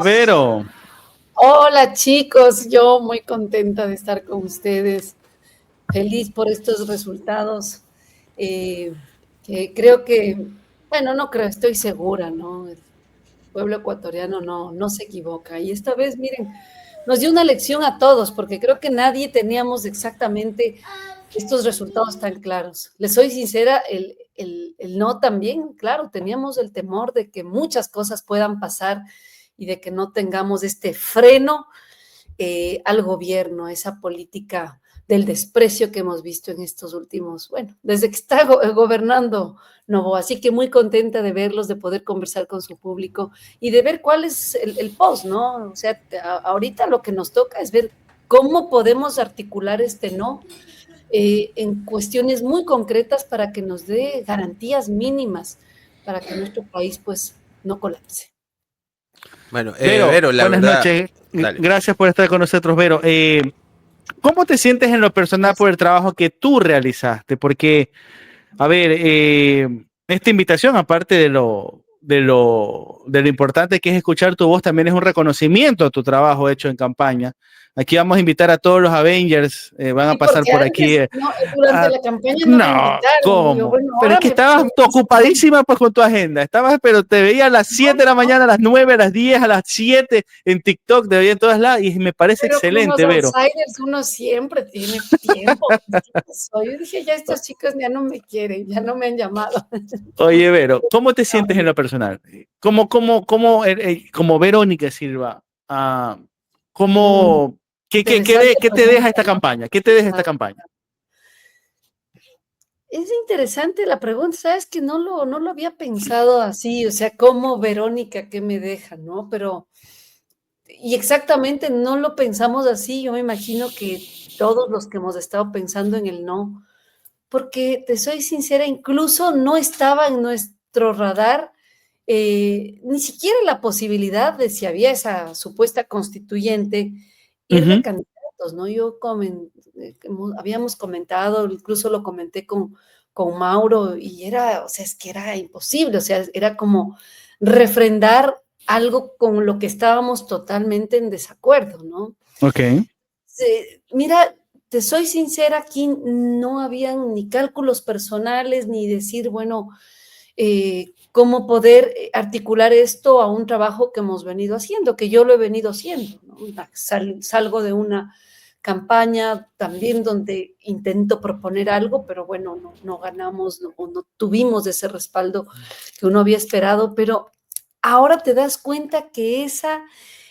Vero. Hola chicos, yo muy contenta de estar con ustedes, feliz por estos resultados, que creo que, bueno, no creo, estoy segura, ¿no? El pueblo ecuatoriano no se equivoca. Y esta vez, miren, nos dio una lección a todos, porque creo que nadie teníamos exactamente estos resultados tan claros. Les soy sincera, el no también, claro, teníamos el temor de que muchas cosas puedan pasar y de que no tengamos este freno al gobierno, a esa política del desprecio que hemos visto en estos últimos, bueno, desde que está gobernando Novoa. Así que muy contenta de verlos, de poder conversar con su público y de ver cuál es el post, ¿no? O sea, ahorita lo que nos toca es ver cómo podemos articular este no en cuestiones muy concretas para que nos dé garantías mínimas para que nuestro país pues no colapse. Bueno, Vero, la buenas verdad, noches. dale. Gracias por estar con nosotros, Vero. ¿Cómo te sientes en lo personal por el trabajo que tú realizaste? Porque, a ver, esta invitación, aparte de lo importante que es escuchar tu voz, también es un reconocimiento a tu trabajo hecho en campaña. Aquí vamos a invitar a todos los Avengers, van a pasar por aquí. No, durante la campaña no me No, invitaron. Yo, ¿cómo? bueno, Pero es que estabas ocupadísima pues con tu agenda. Estabas, pero te veía a las 7 de la mañana, a las 9, a las 10, a las 7 en TikTok, te veía en todas lados y me parece pero excelente, con los Vero. outsiders uno siempre tiene tiempo. Yo dije, ya estos chicos ya no me quieren, ya no me han llamado. Oye, Vero, ¿cómo te sientes en lo personal? Como Verónica Silva, ¿qué te deja esta campaña? ¿Qué te deja esta campaña? Es interesante la pregunta, sabes que no lo había pensado así, o sea, ¿cómo Verónica qué me deja, no? Pero, y exactamente no lo pensamos así, yo me imagino que todos los que hemos estado pensando en el no, porque te soy sincera, incluso no estaba en nuestro radar ni siquiera la posibilidad de si había esa supuesta constituyente ir de candidatos, ¿no? Habíamos comentado, incluso lo comenté con Mauro, y era, o sea, es que era imposible, o sea, era como refrendar algo con lo que estábamos totalmente en desacuerdo, ¿no? Ok. Mira, te soy sincera, aquí no habían ni cálculos personales, ni decir, bueno, cómo poder articular esto a un trabajo que hemos venido haciendo, que yo lo he venido haciendo, ¿no? Salgo de una campaña también donde intento proponer algo, pero bueno, no ganamos, no tuvimos ese respaldo que uno había esperado, pero ahora te das cuenta que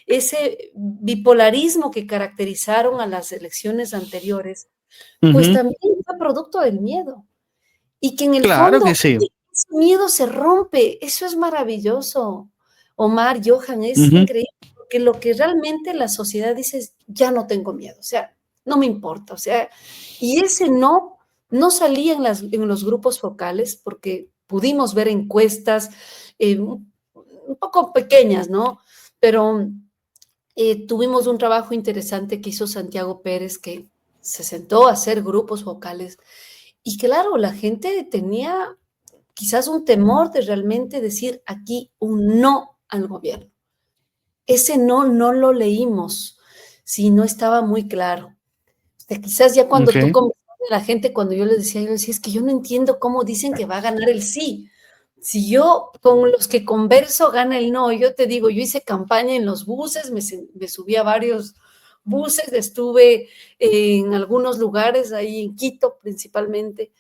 ese bipolarismo que caracterizaron a las elecciones anteriores, pues también fue producto del miedo. Y que en el Claro que fondo sí. ese miedo se rompe. Eso es maravilloso. Omar, Johan, es increíble, porque lo que realmente la sociedad dice es, ya no tengo miedo, o sea, no me importa, o sea, y ese no salía en los grupos focales, porque pudimos ver encuestas un poco pequeñas, ¿no? Pero tuvimos un trabajo interesante que hizo Santiago Pérez, que se sentó a hacer grupos focales, y claro, la gente tenía quizás un temor de realmente decir aquí un no al gobierno. Ese no lo leímos, si no estaba muy claro. O sea, quizás ya cuando tú conversas con la gente, cuando yo decía, es que yo no entiendo cómo dicen que va a ganar el sí. Si yo con los que converso gana el no, yo te digo, yo hice campaña en los buses, me subí a varios buses, estuve en algunos lugares, ahí en Quito principalmente,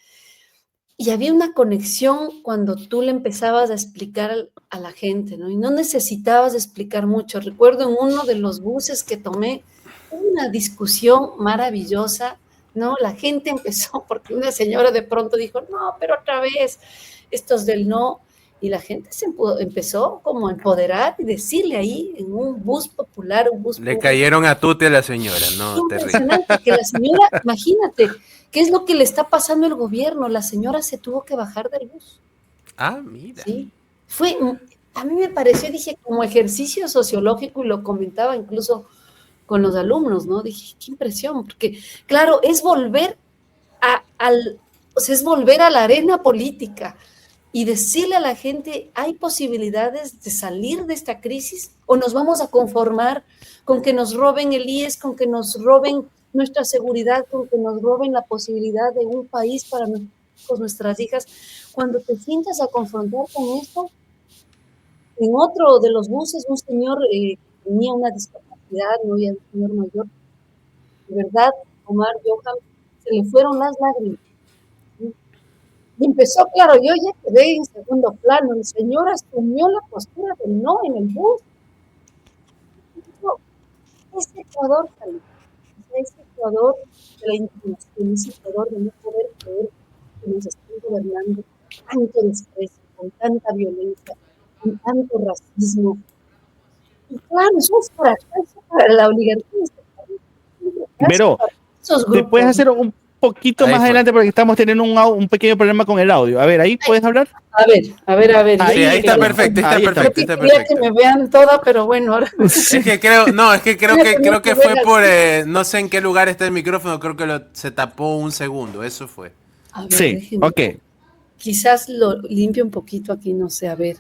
y había una conexión cuando tú le empezabas a explicar a la gente, ¿no? Y no necesitabas explicar mucho. Recuerdo en uno de los buses que tomé, una discusión maravillosa, ¿no? La gente empezó, porque una señora de pronto dijo, no, pero otra vez, estos del no, y la gente empezó como a empoderar y decirle ahí en un bus popular, un bus Le público. cayeron a tute a la señora, no, Impresionante, que la señora, imagínate, ¿qué es lo que le está pasando al gobierno? La señora se tuvo que bajar del bus. Ah, mira. Sí, a mí me pareció, dije, como ejercicio sociológico, y lo comentaba incluso con los alumnos, ¿no? Dije, qué impresión, porque, claro, es volver o sea, es volver a la arena política. y decirle a la gente, ¿hay posibilidades de salir de esta crisis o nos vamos a conformar con que nos roben el IES, con que nos roben nuestra seguridad, con que nos roben la posibilidad de un país para nuestras hijas? Cuando te sientas a confrontar con esto, en otro de los buses, un señor tenía una discapacidad, no había un señor mayor, de verdad, Omar, Johan, se le fueron las lágrimas. Y empezó, claro, yo ya quedé en segundo plano, el señor asumió la postura del no en el bus. Es Ecuador, es Ecuador de la indignación, es Ecuador de no poder creer que nos están gobernando con tanto desprecio, con tanta violencia, con tanto racismo. Y claro, eso es fracaso para la oligarquía de este país. Pero, ¿te puedes hacer un poquito ahí más adelante porque estamos teniendo un pequeño problema con el audio? A ver, ¿ahí puedes hablar? A ver. Ahí está perfecto, está perfecto. Quería que me vean toda, pero bueno, ahora... Es que creo que fue por, no sé en qué lugar está el micrófono, creo que se tapó un segundo, eso fue. A ver, sí, ok. Quizás lo limpio un poquito aquí, no sé, a ver.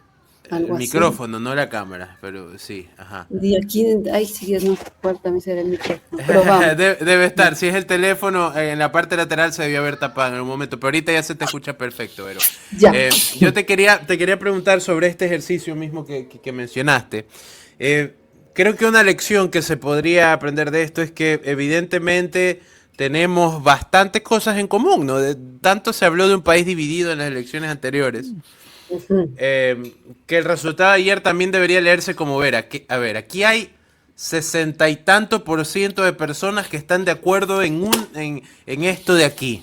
El micrófono, no la cámara, pero sí, ajá. Y aquí, ahí sí, no puede también ser el micrófono. Pero vamos. Debe estar, si es el teléfono, en la parte lateral se debió haber tapado en algún momento, pero ahorita ya se te escucha perfecto, Vero. Ya. Yo te quería preguntar sobre este ejercicio mismo que mencionaste. Creo que una lección que se podría aprender de esto es que evidentemente tenemos bastantes cosas en común, ¿no? Tanto se habló de un país dividido en las elecciones anteriores. Que el resultado de ayer también debería leerse como ver, a ver, aquí hay 60 y tanto % de personas que están de acuerdo en esto de aquí.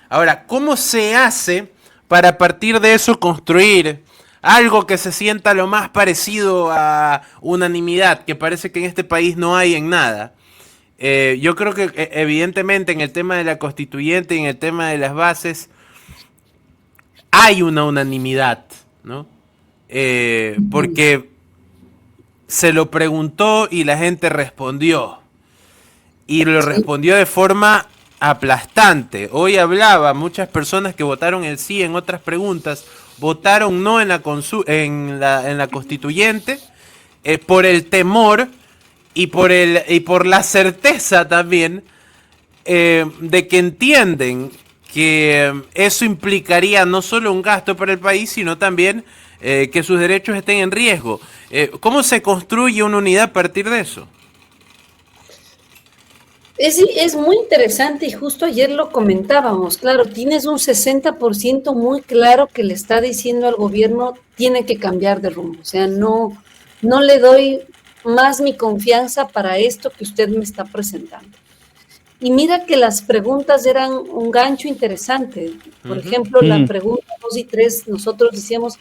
Ahora, ¿cómo se hace para a partir de eso construir algo que se sienta lo más parecido a unanimidad, que parece que en este país no hay en nada? Yo creo que evidentemente en el tema de la constituyente y en el tema de las bases hay una unanimidad, ¿no? Porque se lo preguntó y la gente respondió. Y lo respondió de forma aplastante. Hoy hablaba, muchas personas que votaron el sí en otras preguntas, votaron no en la constituyente, por el temor y por la certeza también de que entienden que eso implicaría no solo un gasto para el país, sino también que sus derechos estén en riesgo. ¿Cómo se construye una unidad a partir de eso? Es muy interesante y justo ayer lo comentábamos. Claro, tienes un 60% muy claro que le está diciendo al gobierno tiene que cambiar de rumbo. O sea, no le doy más mi confianza para esto que usted me está presentando. Y mira que las preguntas eran un gancho interesante. Por ejemplo, la pregunta 2 y 3, nosotros decíamos,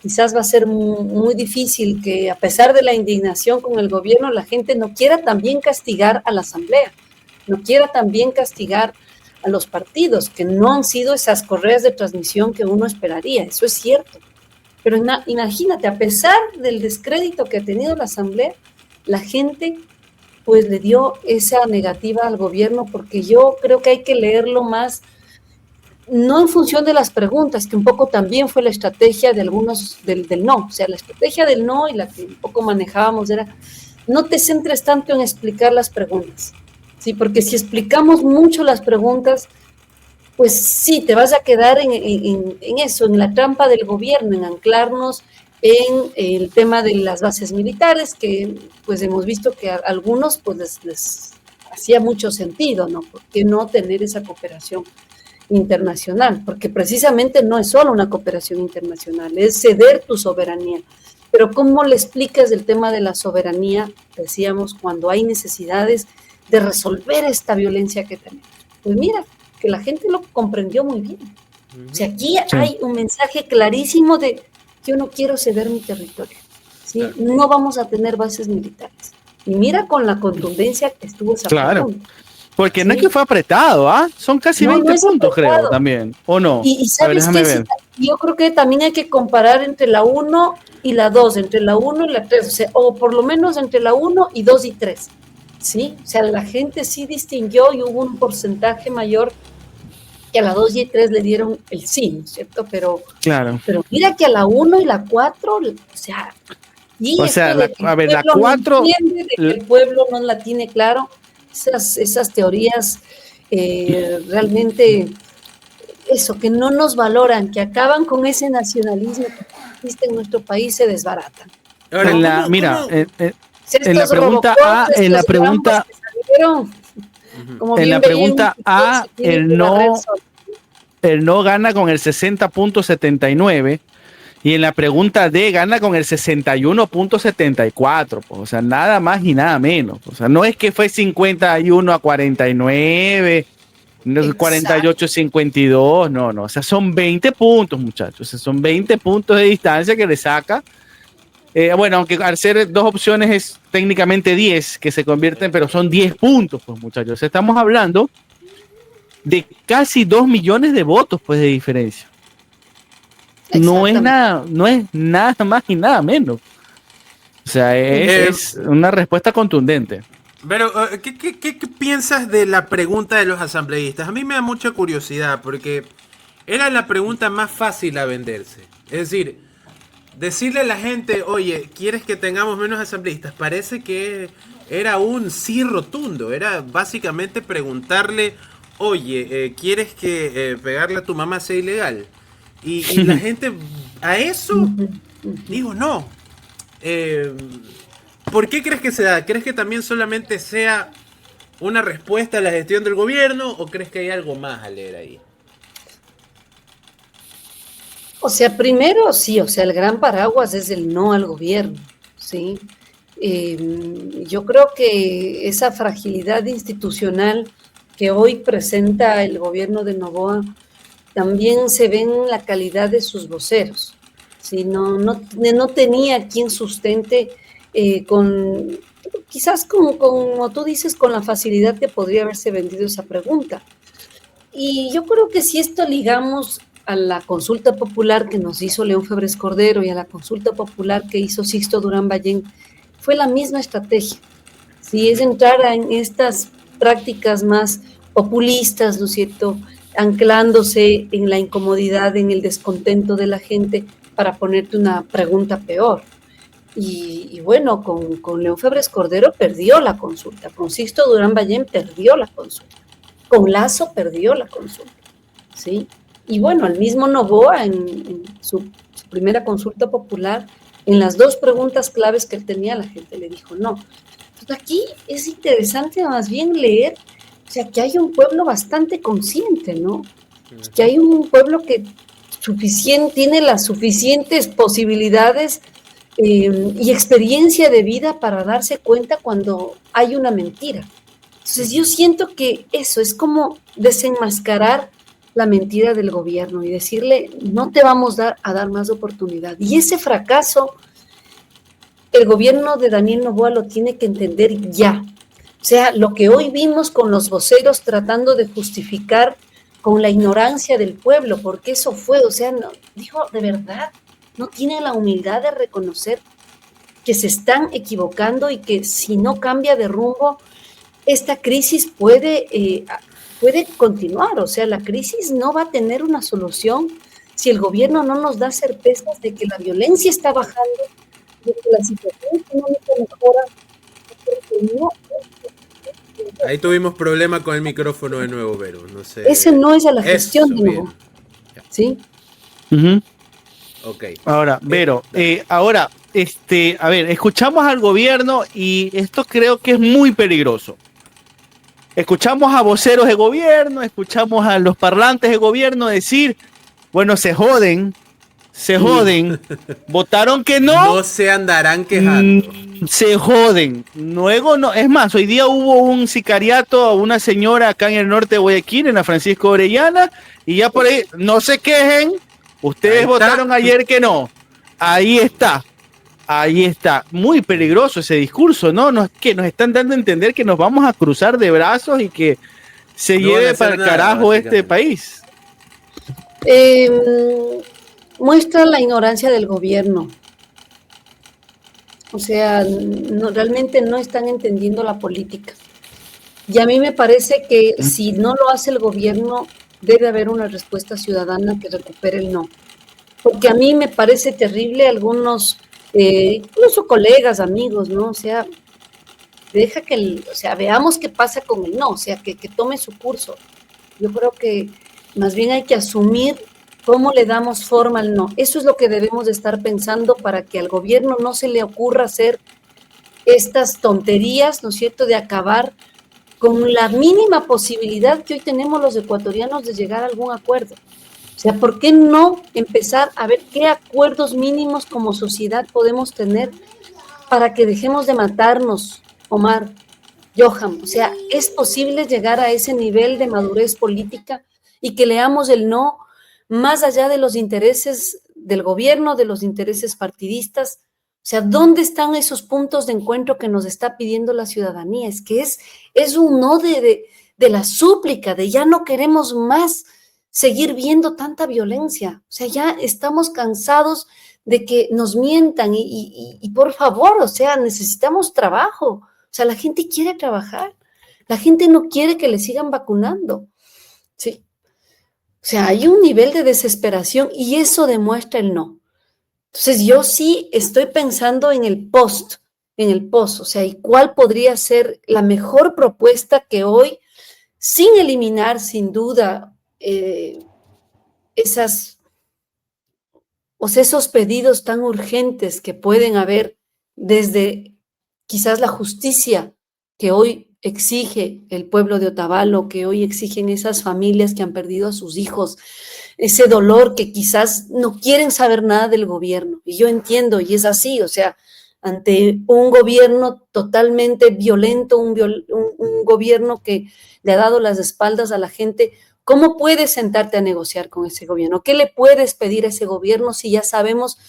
quizás va a ser muy difícil que a pesar de la indignación con el gobierno, la gente no quiera también castigar a la asamblea, no quiera también castigar a los partidos, que no han sido esas correas de transmisión que uno esperaría. Eso es cierto. Pero imagínate, a pesar del descrédito que ha tenido la asamblea, la gente pues le dio esa negativa al gobierno, porque yo creo que hay que leerlo más, no en función de las preguntas, que un poco también fue la estrategia de algunos del no, o sea, la estrategia del no y la que un poco manejábamos era, no te centres tanto en explicar las preguntas, ¿sí? Porque si explicamos mucho las preguntas, pues sí, te vas a quedar en eso, en la trampa del gobierno, en anclarnos en el tema de las bases militares, que pues hemos visto que a algunos pues les hacía mucho sentido, ¿no? ¿Por qué no tener esa cooperación internacional? Porque precisamente no es solo una cooperación internacional, es ceder tu soberanía. Pero ¿cómo le explicas el tema de la soberanía, decíamos, cuando hay necesidades de resolver esta violencia que tenemos? Pues mira, que la gente lo comprendió muy bien. O sea, aquí hay un mensaje clarísimo de yo no quiero ceder mi territorio, ¿sí? No vamos a tener bases militares. Y mira con la contundencia que estuvo esa pregunta. Porque no es que fue apretado, ¿ah? Son casi 20 puntos, creo, también. ¿O no? Y sabes que yo creo que también hay que comparar entre la 1 y la 2, entre la 1 y la 3, o sea, o por lo menos entre la 1 y 2 y 3, ¿sí? O sea, la gente sí distinguió y hubo un porcentaje mayor que a la 2 y 3 le dieron el sí, ¿no es cierto? Claro. Pero mira que a la 1 y la 4, o sea, y O sea, a ver, la 4... de que el pueblo no la tiene claro, esas teorías realmente, eso, que no nos valoran, que acaban con ese nacionalismo que existe en nuestro país, se desbaratan. Ahora, mira, en la pregunta A, en la pregunta... En la pregunta A, el no gana con el 60.79 y en la pregunta D gana con el 61.74, pues, o sea, nada más y nada menos. O sea, no es que fue 51-49, 48-52, no, o sea, son 20 puntos, muchachos, o sea, son 20 puntos de distancia que le saca. Bueno, aunque al ser dos opciones es técnicamente 10 que se convierten, pero son 10 puntos, pues muchachos. Estamos hablando de casi 2 millones de votos, pues, de diferencia. No es nada más y nada menos. O sea, es una respuesta contundente. Pero, ¿qué piensas de la pregunta de los asambleístas? A mí me da mucha curiosidad porque era la pregunta más fácil a venderse. Es decir, decirle a la gente, oye, ¿quieres que tengamos menos asambleístas? Parece que era un sí rotundo. Era básicamente preguntarle, oye, ¿quieres que pegarle a tu mamá sea ilegal? Y la gente a eso digo no. ¿Por qué crees que se da? ¿Crees que también solamente sea una respuesta a la gestión del gobierno o crees que hay algo más a leer ahí? O sea, primero sí, o sea, el gran paraguas es el no al gobierno, ¿sí? Yo creo que esa fragilidad institucional que hoy presenta el gobierno de Noboa también se ve en la calidad de sus voceros, ¿sí? No tenía quien sustente quizás como tú dices, con la facilidad que podría haberse vendido esa pregunta. Y yo creo que si esto ligamos a la consulta popular que nos hizo León Febres Cordero y a la consulta popular que hizo Sixto Durán Ballén, fue la misma estrategia. Si es entrar en estas prácticas más populistas, ¿no es cierto?, anclándose en la incomodidad, en el descontento de la gente para ponerte una pregunta peor. Y bueno, con León Febres Cordero perdió la consulta, con Sixto Durán Ballén perdió la consulta, con Lasso perdió la consulta, ¿sí? Y bueno, el mismo Noboa en su primera consulta popular, en las dos preguntas claves que él tenía, la gente le dijo no. Entonces aquí es interesante más bien leer, o sea, que hay un pueblo bastante consciente, ¿no? Que hay un pueblo que tiene las suficientes posibilidades y experiencia de vida para darse cuenta cuando hay una mentira. Entonces yo siento que eso es como desenmascarar la mentira del gobierno y decirle, no te vamos a dar más oportunidad. Y ese fracaso, el gobierno de Daniel Noboa lo tiene que entender ya. O sea, lo que hoy vimos con los voceros tratando de justificar con la ignorancia del pueblo, porque eso fue, o sea, no, dijo, de verdad, no tienen la humildad de reconocer que se están equivocando y que si no cambia de rumbo, esta crisis puede continuar. O sea, la crisis no va a tener una solución si el gobierno no nos da certezas de que la violencia está bajando, de que la situación económica mejora. Ahí tuvimos problema con el micrófono de nuevo, Vero. No sé. Ese no es a la gestión de nuevo. ¿Sí? Ok. Ahora, Vero, a ver, escuchamos al gobierno y esto creo que es muy peligroso. Escuchamos a voceros de gobierno, escuchamos a los parlantes de gobierno decir, bueno, se joden, votaron que no. No se andarán quejando. Se joden. Luego no, es más, hoy día hubo un sicariato a una señora acá en el norte de Guayaquil, en la Francisco Orellana, y ya por ahí, no se quejen, ustedes votaron ayer que no. Ahí está. Muy peligroso ese discurso, ¿no? Que nos están dando a entender que nos vamos a cruzar de brazos y que se lleve para el carajo este país. Muestra la ignorancia del gobierno. O sea, realmente no están entendiendo la política. Y a mí me parece que si no lo hace el gobierno, debe haber una respuesta ciudadana que recupere el no. Porque a mí me parece terrible algunos, incluso colegas, amigos, ¿no? O sea, deja que, o sea, veamos qué pasa con el no, o sea, que tome su curso. Yo creo que más bien hay que asumir cómo le damos forma al no. Eso es lo que debemos de estar pensando para que al gobierno no se le ocurra hacer estas tonterías, ¿no es cierto?, de acabar con la mínima posibilidad que hoy tenemos los ecuatorianos de llegar a algún acuerdo. O sea, ¿por qué no empezar a ver qué acuerdos mínimos como sociedad podemos tener para que dejemos de matarnos, Omar, Johan? O sea, ¿es posible llegar a ese nivel de madurez política y que leamos el no más allá de los intereses del gobierno, de los intereses partidistas? O sea, ¿dónde están esos puntos de encuentro que nos está pidiendo la ciudadanía? Es que es un no de la súplica, de ya no queremos más seguir viendo tanta violencia. O sea, ya estamos cansados de que nos mientan y por favor, o sea, necesitamos trabajo. O sea, la gente quiere trabajar. La gente no quiere que le sigan vacunando. Sí. O sea, hay un nivel de desesperación y eso demuestra el no. Entonces, yo sí estoy pensando en el post, o sea, ¿y cuál podría ser la mejor propuesta que hoy, sin eliminar, sin duda, esos pedidos tan urgentes que pueden haber desde quizás la justicia que hoy exige el pueblo de Otavalo, que hoy exigen esas familias que han perdido a sus hijos, ese dolor que quizás no quieren saber nada del gobierno? Y yo entiendo, y es así, o sea, ante un gobierno totalmente violento, un gobierno que le ha dado las espaldas a la gente, ¿cómo puedes sentarte a negociar con ese gobierno? ¿Qué le puedes pedir a ese gobierno si ya sabemos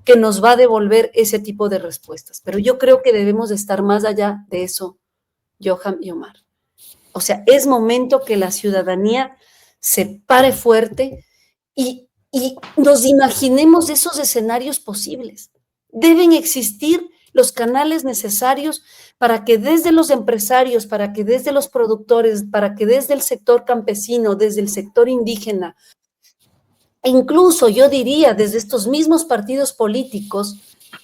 que nos va a devolver ese tipo de respuestas? Pero yo creo que debemos de estar más allá de eso, Johan y Omar. O sea, es momento que la ciudadanía se pare fuerte y nos imaginemos esos escenarios posibles. Deben existir los canales necesarios para que desde los empresarios, para que desde los productores, para que desde el sector campesino, desde el sector indígena, e incluso yo diría desde estos mismos partidos políticos,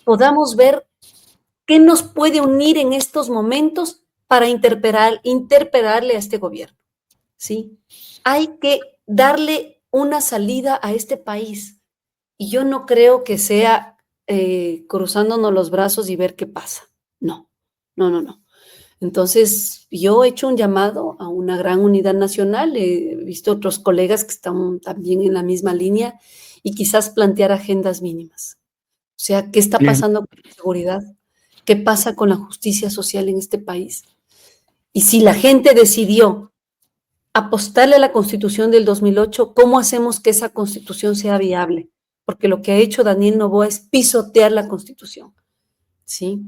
podamos ver qué nos puede unir en estos momentos para interpelarle a este gobierno, ¿sí? Hay que darle una salida a este país y yo no creo que sea cruzándonos los brazos y ver qué pasa. No. Entonces, yo he hecho un llamado a una gran unidad nacional, he visto otros colegas que están también en la misma línea y quizás plantear agendas mínimas. O sea, ¿qué está pasando con la seguridad? ¿Qué pasa con la justicia social en este país? Y si la gente decidió apostarle a la Constitución del 2008, ¿cómo hacemos que esa Constitución sea viable? Porque lo que ha hecho Daniel Noboa es pisotear la Constitución, ¿sí?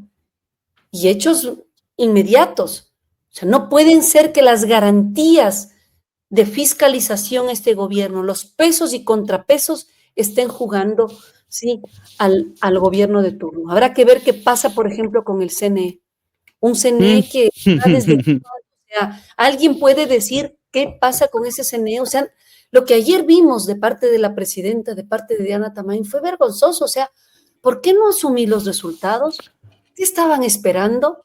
Y hechos inmediatos. O sea, no pueden ser que las garantías de fiscalización a este gobierno, los pesos y contrapesos estén jugando, ¿sí?, al gobierno de turno. Habrá que ver qué pasa, por ejemplo, con el CNE. Un CNE que está desde... O sea, ¿alguien puede decir qué pasa con ese CNE? O sea, lo que ayer vimos de parte de la presidenta, de parte de Diana Tamain, fue vergonzoso. O sea, ¿por qué no asumir los resultados? ¿Qué estaban esperando?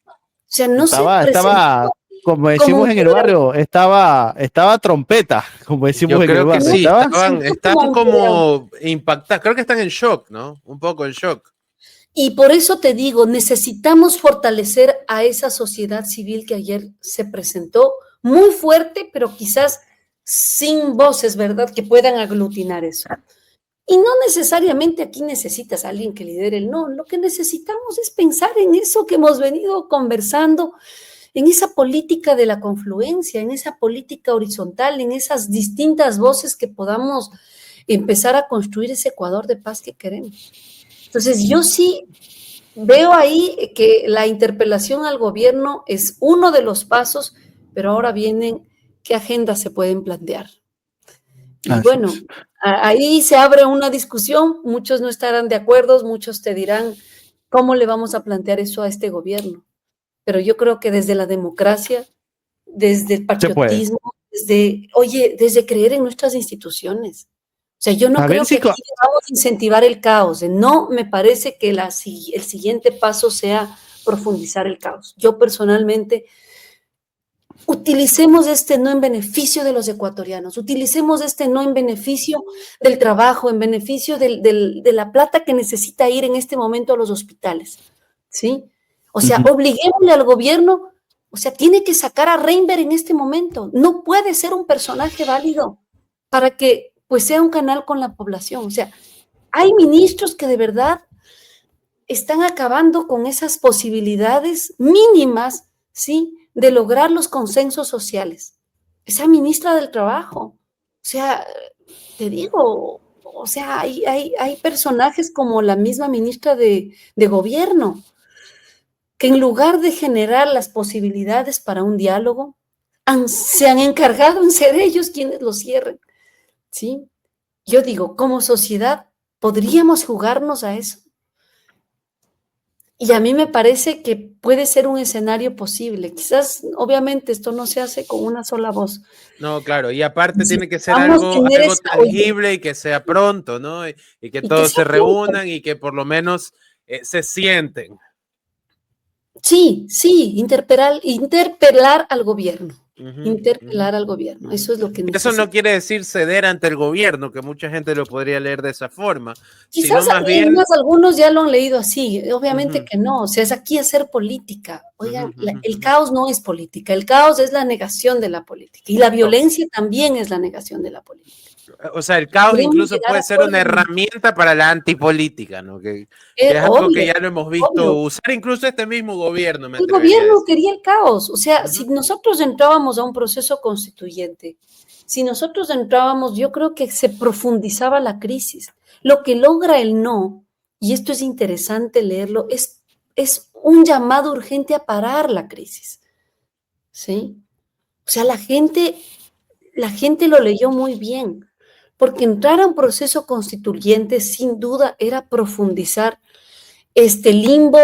O sea, no estaba, como decimos en el barrio, estaba trompeta, como decimos Yo en el creo que barrio. sí, están como impactados, creo que están en shock, ¿no? Un poco en shock. Y por eso te digo, necesitamos fortalecer a esa sociedad civil que ayer se presentó muy fuerte, pero quizás sin voces, ¿verdad?, que puedan aglutinar eso. Y no necesariamente aquí necesitas a alguien que lidere el no, lo que necesitamos es pensar en eso que hemos venido conversando, en esa política de la confluencia, en esa política horizontal, en esas distintas voces que podamos empezar a construir ese Ecuador de paz que queremos. Entonces, yo sí veo ahí que la interpelación al gobierno es uno de los pasos, pero ahora vienen qué agendas se pueden plantear. Y bueno, ahí se abre una discusión, muchos no estarán de acuerdo, muchos te dirán, ¿cómo le vamos a plantear eso a este gobierno? Pero yo creo que desde la democracia, desde el patriotismo, desde creer en nuestras instituciones. O sea, yo no A ver creo si que aquí vamos a incentivar el caos. No me parece que el siguiente paso sea profundizar el caos. Yo personalmente, utilicemos este no en beneficio de los ecuatorianos, utilicemos este no en beneficio del trabajo, en beneficio de la plata que necesita ir en este momento a los hospitales, ¿sí? O sea, obliguémosle al gobierno, o sea, tiene que sacar a Reinberg en este momento, no puede ser un personaje válido para que pues sea un canal con la población. O sea, hay ministros que de verdad están acabando con esas posibilidades mínimas, ¿sí?, de lograr los consensos sociales. Esa ministra del Trabajo, o sea, te digo, o sea, hay personajes como la misma ministra de Gobierno, que en lugar de generar las posibilidades para un diálogo, se han encargado en ser ellos quienes lo cierren, ¿sí? Yo digo, como sociedad, ¿podríamos jugarnos a eso? Y a mí me parece que puede ser un escenario posible. Quizás, obviamente, esto no se hace con una sola voz. No, claro, y aparte tiene que ser Vamos a algo tener esa, tangible y que sea pronto, ¿no? Y que y que todos se sea pronto. reúnan y que por lo menos se sienten. Sí, interpelar al gobierno. Interpelar al gobierno. Eso es lo que necesita. Eso no quiere decir ceder ante el gobierno, que mucha gente lo podría leer de esa forma. Quizás Sino más bien, algunos ya lo han leído así, obviamente que no, o sea, es aquí hacer política. Oigan, el caos no es política, el caos es la negación de la política y la violencia también es la negación de la política. o sea, el caos Podemos incluso llegar puede a ser una acuerdos. herramienta para la antipolítica, ¿no? Que es algo Obvio, que ya lo hemos visto obvio. usar incluso este mismo gobierno, me El atrevería a gobierno decir. quería el caos, o sea, si nosotros entrábamos a un proceso constituyente, si nosotros entrábamos, yo creo que se profundizaba la crisis. Lo que logra el no, y esto es interesante leerlo, es un llamado urgente a parar la crisis, ¿sí? O sea, la gente lo leyó muy bien, porque entrar a un proceso constituyente sin duda era profundizar este limbo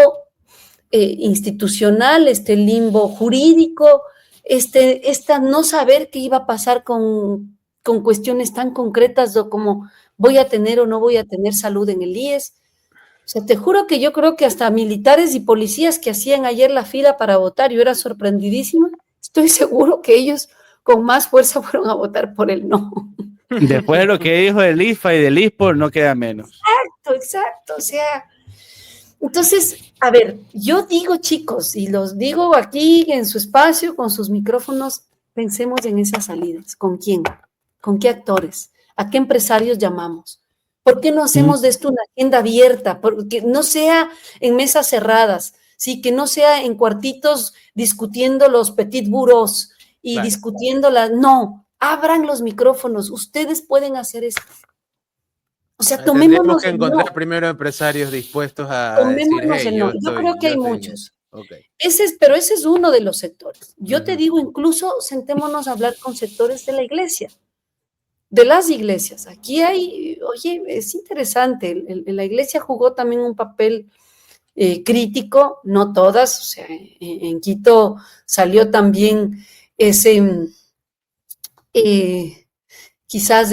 institucional, este limbo jurídico, esta no saber qué iba a pasar con cuestiones tan concretas como voy a tener o no voy a tener salud en el IES. O sea, te juro que yo creo que hasta militares y policías que hacían ayer la fila para votar, yo era sorprendidísima, estoy seguro que ellos con más fuerza fueron a votar por el no. Después de lo que dijo del IFA y del ISPOR, no queda menos. Exacto, o sea, entonces, a ver, yo digo, chicos, y los digo aquí en su espacio, con sus micrófonos, pensemos en esas salidas. ¿Con quién? ¿Con qué actores? ¿A qué empresarios llamamos? ¿Por qué no hacemos de esto una agenda abierta? Porque no sea en mesas cerradas, ¿sí? Que no sea en cuartitos discutiendo los petit bureaux y discutiendo las... No, abran los micrófonos, ustedes pueden hacer esto. O sea, tendríamos que encontrar primero empresarios dispuestos a decir, hey, yo creo que hay muchos. Okay. Pero ese es uno de los sectores. Yo te digo, incluso sentémonos a hablar con sectores de la iglesia, de las iglesias. Aquí hay, oye, es interesante, la iglesia jugó también un papel crítico, no todas, o sea, en Quito salió también ese, quizás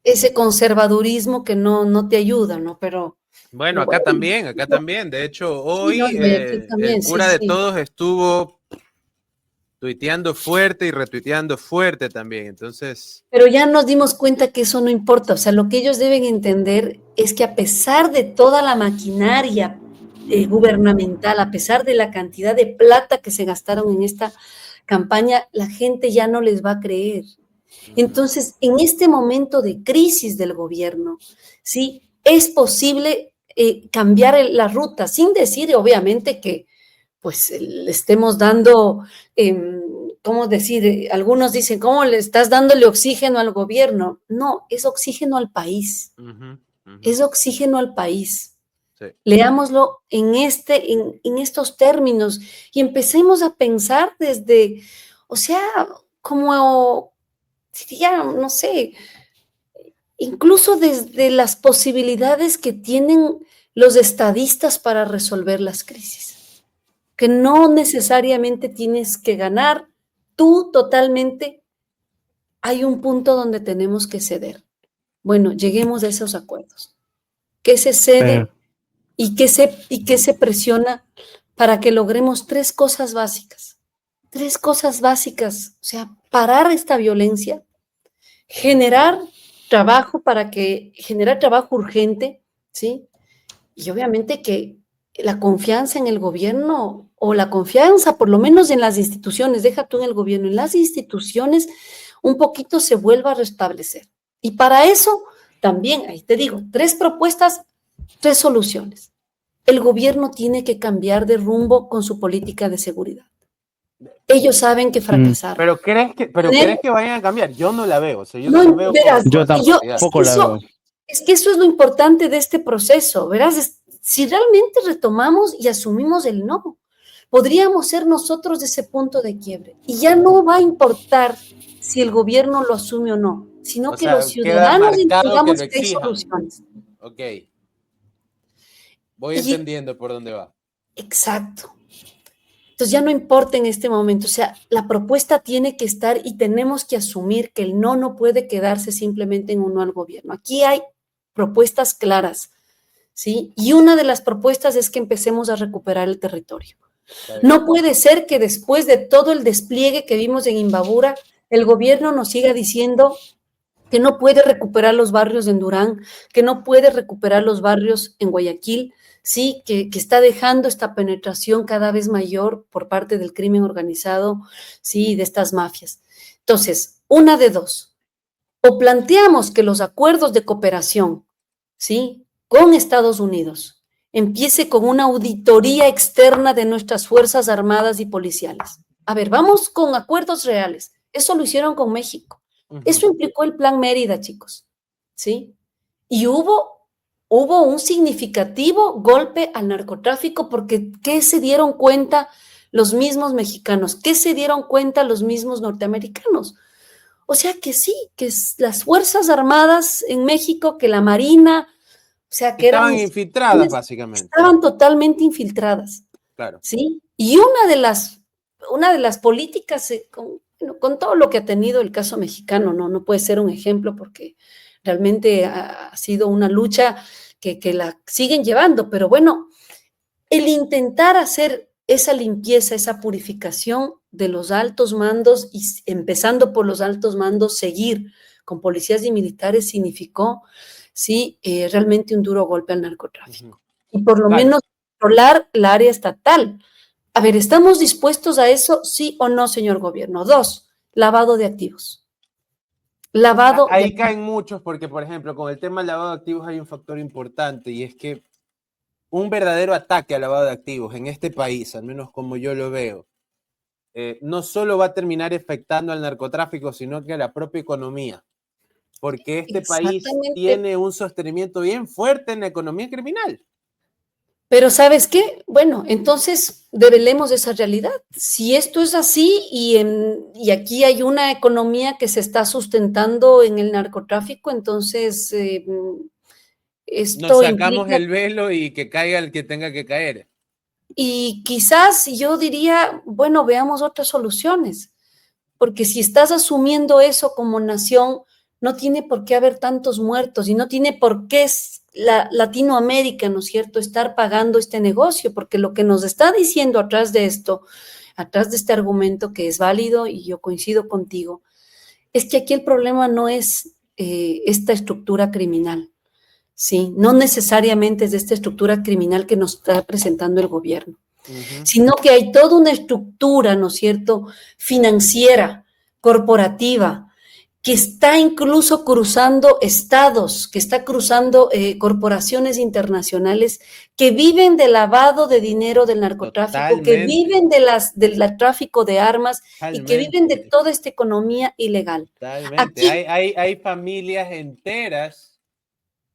ese conservadurismo que no te ayuda, ¿no? Pero bueno, acá también. De hecho, hoy el cura de todos estuvo tuiteando fuerte y retuiteando fuerte también, entonces... Pero ya nos dimos cuenta que eso no importa, o sea, lo que ellos deben entender es que a pesar de toda la maquinaria gubernamental, a pesar de la cantidad de plata que se gastaron en esta campaña, la gente ya no les va a creer. Entonces, en este momento de crisis del gobierno, ¿sí? Es posible cambiar la ruta, sin decir, obviamente, que pues le estemos dando, ¿cómo decir? Algunos dicen, ¿cómo le estás dándole oxígeno al gobierno? No, es oxígeno al país. Es oxígeno al país. Sí. Leámoslo en estos términos y empecemos a pensar desde, o sea, como... diría, no sé, incluso desde las posibilidades que tienen los estadistas para resolver las crisis, que no necesariamente tienes que ganar tú totalmente, hay un punto donde tenemos que ceder. Bueno, lleguemos a esos acuerdos. ¿Qué se cede y qué se presiona para que logremos tres cosas básicas? Tres cosas básicas, o sea, parar esta violencia, generar trabajo generar trabajo urgente, ¿sí? Y obviamente que la confianza en el gobierno, o la confianza por lo menos en las instituciones, deja tú en el gobierno, en las instituciones, un poquito se vuelva a restablecer. Y para eso también, ahí te digo, tres propuestas, tres soluciones. El gobierno tiene que cambiar de rumbo con su política de seguridad. Ellos saben que fracasaron. Pero ¿crees que vayan a cambiar? Yo no la veo. O sea, yo No, no la veo verás, Yo tampoco la veo. es que eso es lo importante de este proceso, verás, si realmente retomamos y asumimos el no, podríamos ser nosotros de ese punto de quiebre. Y ya no va a importar si el gobierno lo asume o no, sino que los ciudadanos entendamos que hay soluciones. Ok. Voy entendiendo por dónde va. Exacto. Entonces ya no importa en este momento, o sea, la propuesta tiene que estar y tenemos que asumir que el no puede quedarse simplemente en un no al gobierno. Aquí hay propuestas claras, ¿sí? Y una de las propuestas es que empecemos a recuperar el territorio. No puede ser que después de todo el despliegue que vimos en Imbabura, el gobierno nos siga diciendo que no puede recuperar los barrios en Durán, que no puede recuperar los barrios en Guayaquil, sí, que está dejando esta penetración cada vez mayor por parte del crimen organizado, sí, de estas mafias. Entonces, una de dos, o planteamos que los acuerdos de cooperación, sí, con Estados Unidos, empiece con una auditoría externa de nuestras Fuerzas Armadas y policiales. A ver, vamos con acuerdos reales. Eso lo hicieron con México. Eso implicó el Plan Mérida, chicos, ¿sí? Y hubo un significativo golpe al narcotráfico porque ¿qué se dieron cuenta los mismos mexicanos? ¿Qué se dieron cuenta los mismos norteamericanos? O sea que sí, que las Fuerzas Armadas en México, que la Marina, o sea que estaban infiltradas básicamente. Estaban totalmente infiltradas. Claro. ¿Sí? Y una de las políticas, con todo lo que ha tenido el caso mexicano, no puede ser un ejemplo porque realmente ha sido una lucha que la siguen llevando, pero bueno, el intentar hacer esa limpieza, esa purificación de los altos mandos y empezando por los altos mandos, seguir con policías y militares significó, sí, realmente un duro golpe al narcotráfico. Y por lo menos controlar la área estatal. A ver, ¿estamos dispuestos a eso, sí o no, señor gobierno? Dos, lavado de activos. Ahí caen muchos porque, por ejemplo, con el tema del lavado de activos hay un factor importante y es que un verdadero ataque al lavado de activos en este país, al menos como yo lo veo, no solo va a terminar afectando al narcotráfico, sino que a la propia economía. Porque este país tiene un sostenimiento bien fuerte en la economía criminal. Pero ¿sabes qué? Bueno, entonces develemos esa realidad. Si esto es así y aquí hay una economía que se está sustentando en el narcotráfico, entonces esto nos sacamos el velo y que caiga el que tenga que caer. Y quizás yo diría, bueno, veamos otras soluciones, porque si estás asumiendo eso como nación, no tiene por qué haber tantos muertos y no tiene por qué Latinoamérica, ¿no es cierto?, estar pagando este negocio, porque lo que nos está diciendo atrás de esto, atrás de este argumento que es válido y yo coincido contigo, es que aquí el problema no es esta estructura criminal, ¿sí? No necesariamente es de esta estructura criminal que nos está presentando el gobierno, sino que hay toda una estructura, ¿no es cierto?, financiera, corporativa, que está incluso cruzando estados, que está cruzando corporaciones internacionales que viven del lavado de dinero del narcotráfico, totalmente, que viven del tráfico de armas, totalmente, y que viven de toda esta economía ilegal. Totalmente. Aquí, hay familias enteras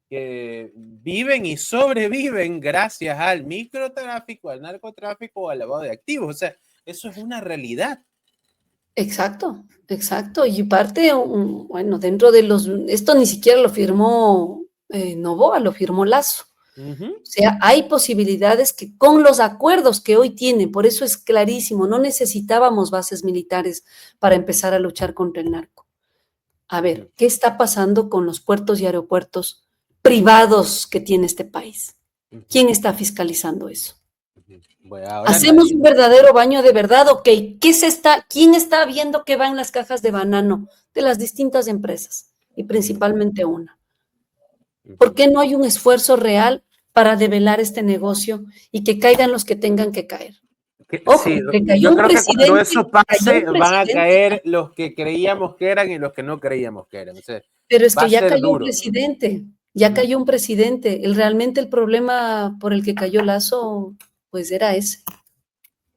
que viven y sobreviven gracias al microtráfico, al narcotráfico o al lavado de activos. O sea, eso es una realidad. Exacto, exacto. Y parte, bueno, dentro de esto ni siquiera lo firmó Noboa, lo firmó Lazo, O sea, hay posibilidades que con los acuerdos que hoy tienen, por eso es clarísimo, no necesitábamos bases militares para empezar a luchar contra el narco. A ver, ¿qué está pasando con los puertos y aeropuertos privados que tiene este país? ¿Quién está fiscalizando eso? Bueno, ahora Hacemos nadie. un verdadero baño de verdad, ok. ¿Quién está viendo qué va en las cajas de banano de las distintas empresas? Y principalmente una. ¿Por qué no hay un esfuerzo real para develar este negocio y que caigan los que tengan que caer? Ojo, Sí, que cayó yo un creo que cuando eso pase cayó un van a presidente, caer los que creíamos que eran y los que no creíamos que eran. O sea, pero es va que a ya ser cayó un duro, ¿no? presidente, ya cayó un presidente. Realmente el problema por el que cayó Lazo, pues era ese,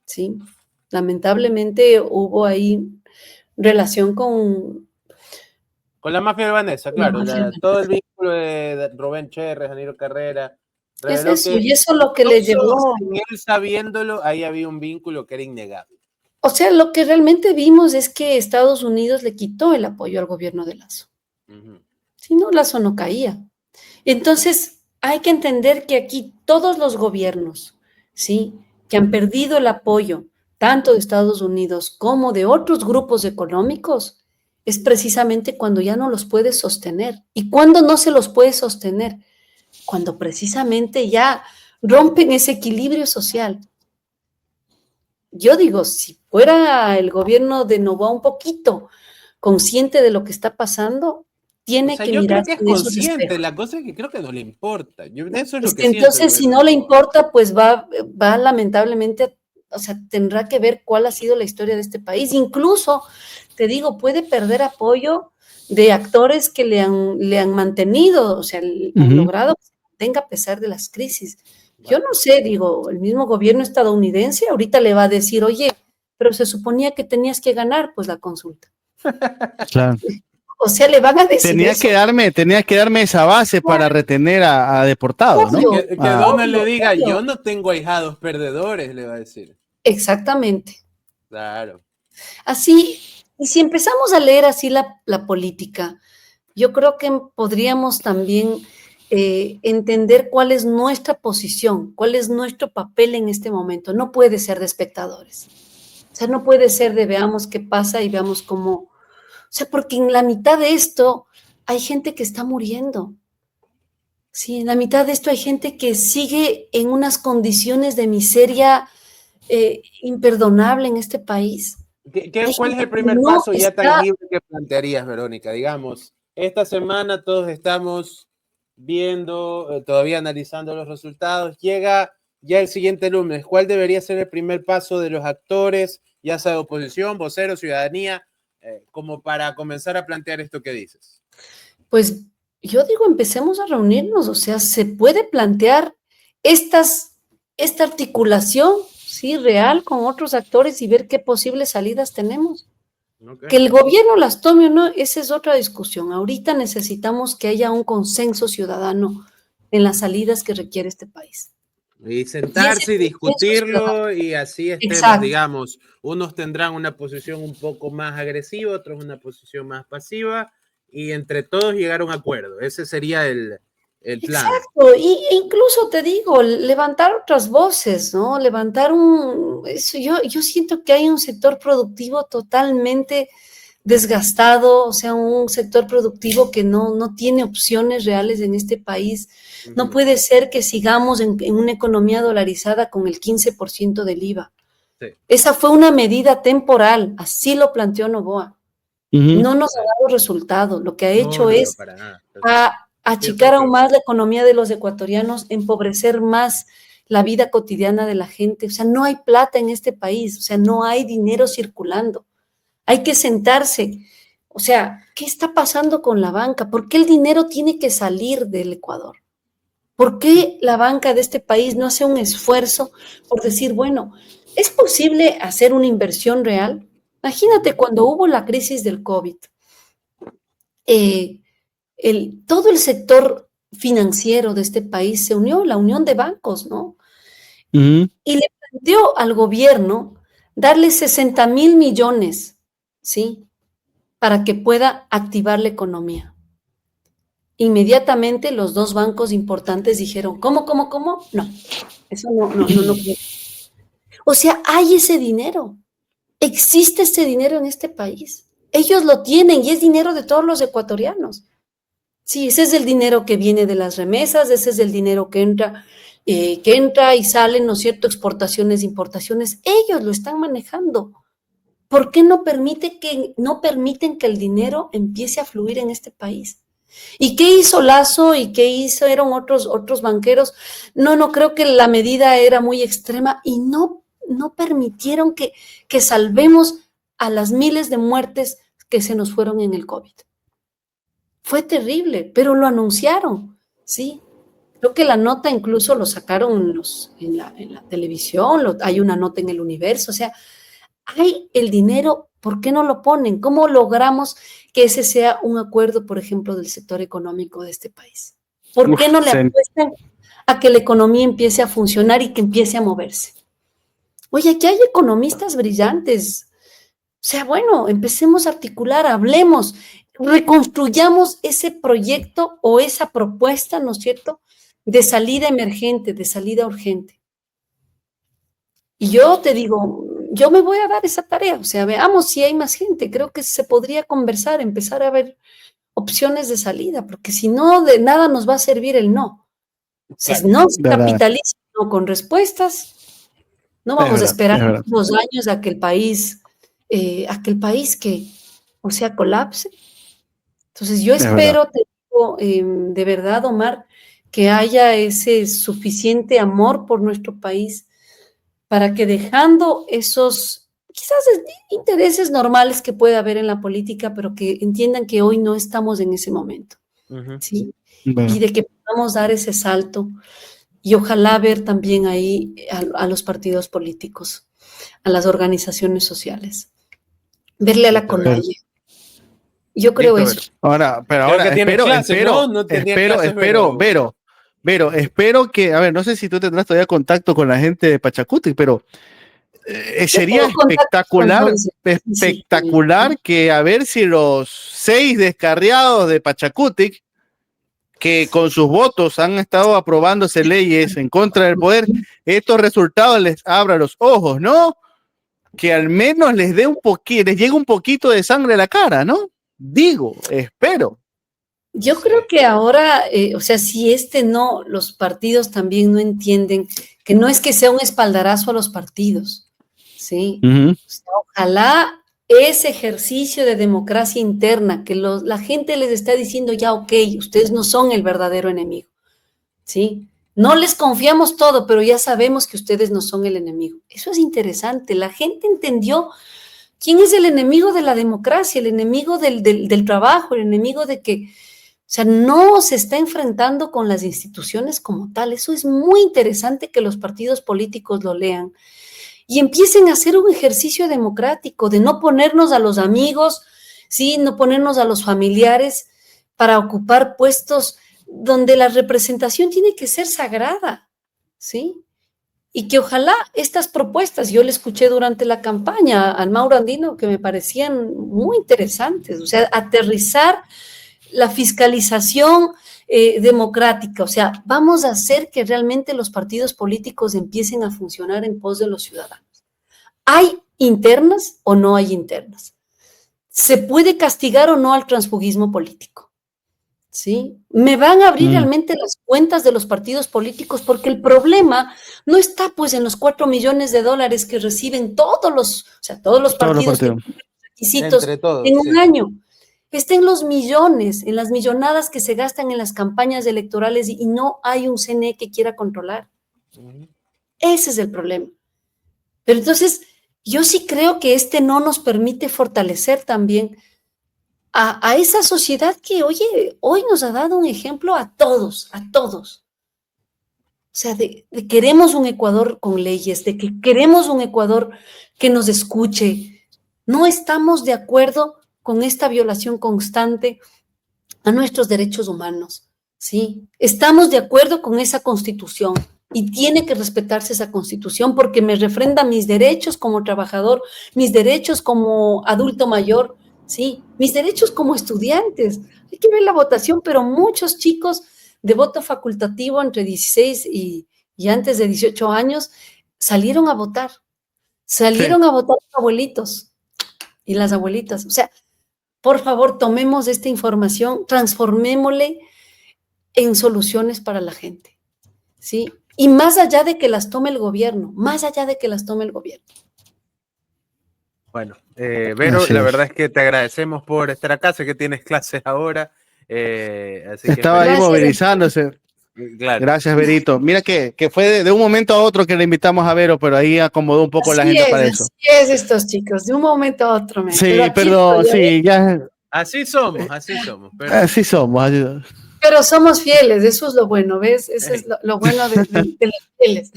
¿sí? Lamentablemente hubo ahí relación con Con la mafia albanesa, la claro. mafia Todo el albanesa. vínculo de Rubén Cherres, Janiro Carrera, Es reveló eso, que y eso lo que le incluso llevó. sin él sabiéndolo, ahí había un vínculo que era innegable. O sea, lo que realmente vimos es que Estados Unidos le quitó el apoyo al gobierno de Lazo. Si no, Lazo no caía. Entonces, hay que entender que aquí todos los gobiernos, ¿sí?, que han perdido el apoyo tanto de Estados Unidos como de otros grupos económicos, es precisamente cuando ya no los puedes sostener. ¿Y cuando no se los puede sostener? Cuando precisamente ya rompen ese equilibrio social. Yo digo, si fuera el gobierno de Novoa un poquito consciente de lo que está pasando, O tiene sea, que yo creo que mirarse es en esos consciente, espejos. la cosa es que creo que no le importa. Eso es Es lo que que siento del entonces, si gobierno no de le Noboa. importa, pues va lamentablemente, o sea, tendrá que ver cuál ha sido la historia de este país. Incluso, te digo, puede perder apoyo de actores que le han mantenido, o sea, han logrado que se mantenga a pesar de las crisis. Yo no sé, digo, el mismo gobierno estadounidense ahorita le va a decir, oye, pero se suponía que tenías que ganar, pues, la consulta. Claro. O sea, le van a decir eso. Tenía que darme esa base para retener a deportados, ¿no? Obvio, Que Ah, Donald le obvio, diga, obvio. yo no tengo ahijados perdedores, le va a decir. Exactamente. Claro. Así, y si empezamos a leer así la política, yo creo que podríamos también entender cuál es nuestra posición, cuál es nuestro papel en este momento. No puede ser de espectadores. O sea, no puede ser de veamos qué pasa y veamos cómo. O sea, porque en la mitad de esto hay gente que está muriendo. Sí, en la mitad de esto hay gente que sigue en unas condiciones de miseria imperdonable en este país. Hay ¿Cuál es gente el que primer no paso ya está. tangible que plantearías, Verónica? Digamos, esta semana todos estamos viendo, todavía analizando los resultados. Llega ya el siguiente lunes. ¿Cuál debería ser el primer paso de los actores, ya sea de oposición, voceros, ciudadanía, como para comenzar a plantear esto que dices? Pues yo digo, empecemos a reunirnos, o sea, se puede plantear esta articulación, sí, real con otros actores y ver qué posibles salidas tenemos. Okay. Que el gobierno las tome o no, esa es otra discusión. Ahorita necesitamos que haya un consenso ciudadano en las salidas que requiere este país. Y Y ese sentarse y consenso ciudadano. discutirlo y así estemos, Exacto. digamos, unos tendrán una posición un poco más agresiva, otros una posición más pasiva y entre todos llegar a un acuerdo. Ese sería el plan. Exacto, e incluso te digo, levantar otras voces, ¿no? Levantar yo siento que hay un sector productivo totalmente desgastado, o sea, un sector productivo que no tiene opciones reales en este país. No puede ser que sigamos en una economía dolarizada con el 15% del IVA. Sí. Esa fue una medida temporal, así lo planteó Noboa. No nos ha dado resultado, lo que ha hecho es achicar aún más la economía de los ecuatorianos, empobrecer más la vida cotidiana de la gente. O sea, no hay plata en este país, o sea, no hay dinero circulando. Hay que sentarse. O sea, ¿qué está pasando con la banca? ¿Por qué el dinero tiene que salir del Ecuador? ¿Por qué la banca de este país no hace un esfuerzo por decir, bueno, ¿es posible hacer una inversión real? Imagínate cuando hubo la crisis del COVID, todo el sector financiero de este país se unió, la unión de bancos, ¿no? Y le planteó al gobierno darle 60,000 millones, ¿sí?, para que pueda activar la economía. inmediatamente los dos bancos importantes dijeron, ¿cómo? No, eso no puede. O sea, hay ese dinero, existe ese dinero en este país. Ellos lo tienen y es dinero de todos los ecuatorianos. Sí, ese es el dinero que viene de las remesas, ese es el dinero que entra y salen, ¿no es cierto?, exportaciones, importaciones. Ellos lo están manejando. ¿Por qué no permiten que el dinero empiece a fluir en este país? ¿Y qué hizo Lazo y qué hicieron otros banqueros? No creo que la medida era muy extrema y no permitieron que salvemos a las miles de muertes que se nos fueron en el COVID. Fue terrible, pero lo anunciaron, ¿sí? Creo que la nota incluso lo sacaron en la televisión, hay una nota en El Universo, o sea, hay el dinero, ¿por qué no lo ponen? ¿Cómo logramos que ese sea un acuerdo, por ejemplo, del sector económico de este país? ¿Por qué no le apuestan a que la economía empiece a funcionar y que empiece a moverse? Oye, aquí hay economistas brillantes. O sea, bueno, empecemos a articular, hablemos, reconstruyamos ese proyecto o esa propuesta, ¿no es cierto?, de salida emergente, de salida urgente. Y yo te digo, yo me voy a dar esa tarea, o sea, veamos si hay más gente, creo que se podría conversar, empezar a ver opciones de salida, porque si no, de nada nos va a servir el no. Si no se capitaliza con respuestas, no vamos a esperar unos años a que el país, colapse. Entonces yo espero, te digo, de verdad, Omar, que haya ese suficiente amor por nuestro país para que dejando esos quizás intereses normales que puede haber en la política, pero que entiendan que hoy no estamos en ese momento, ¿sí? Y de que podamos dar ese salto y ojalá ver también ahí a los partidos políticos, a las organizaciones sociales, verle a la CONAIE. Yo creo eso. Ahora, Vero, espero que, a ver, no sé si tú tendrás todavía contacto con la gente de Pachacuti, pero sería espectacular que a ver si los 6 descarriados de Pachacuti, que con sus votos han estado aprobándose leyes en contra del poder, estos resultados les abran los ojos, ¿no? Que al menos les dé les llegue un poquito de sangre a la cara, ¿no? Digo, espero. Yo creo que ahora, si los partidos también no entienden que no es que sea un espaldarazo a los partidos, ¿sí? O sea, ojalá ese ejercicio de democracia interna, que la gente les está diciendo ya, ok, ustedes no son el verdadero enemigo, ¿sí? No les confiamos todo, pero ya sabemos que ustedes no son el enemigo. Eso es interesante. La gente entendió quién es el enemigo de la democracia, el enemigo del trabajo, el enemigo de que... O sea, no se está enfrentando con las instituciones como tal. Eso es muy interesante que los partidos políticos lo lean y empiecen a hacer un ejercicio democrático de no ponernos a los amigos, ¿sí? No ponernos a los familiares para ocupar puestos donde la representación tiene que ser sagrada, ¿sí? Y que ojalá estas propuestas, yo le escuché durante la campaña al Mauro Andino, que me parecían muy interesantes, o sea, aterrizar la fiscalización democrática, o sea, vamos a hacer que realmente los partidos políticos empiecen a funcionar en pos de los ciudadanos. ¿Hay internas o no hay internas? ¿Se puede castigar o no al transfugismo político? ¿Sí? ¿Me van a abrir realmente las cuentas de los partidos políticos? Porque el problema no está pues en los 4 millones de dólares que reciben todos los partidos que cumplen requisitos en un año. Está en los millones, en las millonadas que se gastan en las campañas electorales y no hay un CNE que quiera controlar. Ese es el problema. Pero entonces, yo sí creo que no nos permite fortalecer también a esa sociedad que, oye, hoy nos ha dado un ejemplo a todos. O sea, de queremos un Ecuador con leyes, de que queremos un Ecuador que nos escuche. No estamos de acuerdo con esta violación constante a nuestros derechos humanos, ¿sí? Estamos de acuerdo con esa Constitución y tiene que respetarse esa Constitución porque me refrenda mis derechos como trabajador, mis derechos como adulto mayor, ¿sí? Mis derechos como estudiantes. Hay que ver la votación, pero muchos chicos de voto facultativo entre 16 y antes de 18 años salieron a votar. Salieron a votar los abuelitos y las abuelitas. O sea, por favor, tomemos esta información, transformémosle en soluciones para la gente, ¿sí? Y más allá de que las tome el gobierno, más allá de que las tome el gobierno. Bueno, Vero, la verdad es que te agradecemos por estar acá, sé que tienes clases ahora. Así estaba ahí movilizándose. Claro. Gracias, Verito. Mira que fue de un momento a otro que le invitamos a Vero, pero ahí acomodó un poco la gente para eso. Así es estos chicos, de un momento a otro. Sí, perdón, sí, ya. Así somos, así somos. Pero... Así somos. Pero somos fieles, eso es lo bueno, ¿ves? Eso es lo bueno de los fieles.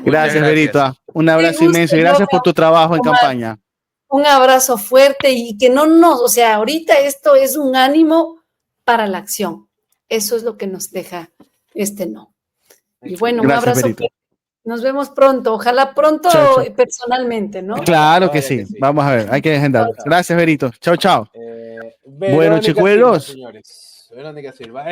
Gracias, Verito. Un abrazo inmenso y gracias por tu trabajo en campaña. Un abrazo fuerte y que o sea, ahorita esto es un ánimo para la acción. Eso es lo que nos deja no. Y bueno, un abrazo fuerte. Nos vemos pronto, ojalá pronto personalmente, ¿no? Claro que sí. Vamos a ver, hay que agendar. Gracias, Verito. Chao, chao. Bueno, chicuelos. Verónica Silva.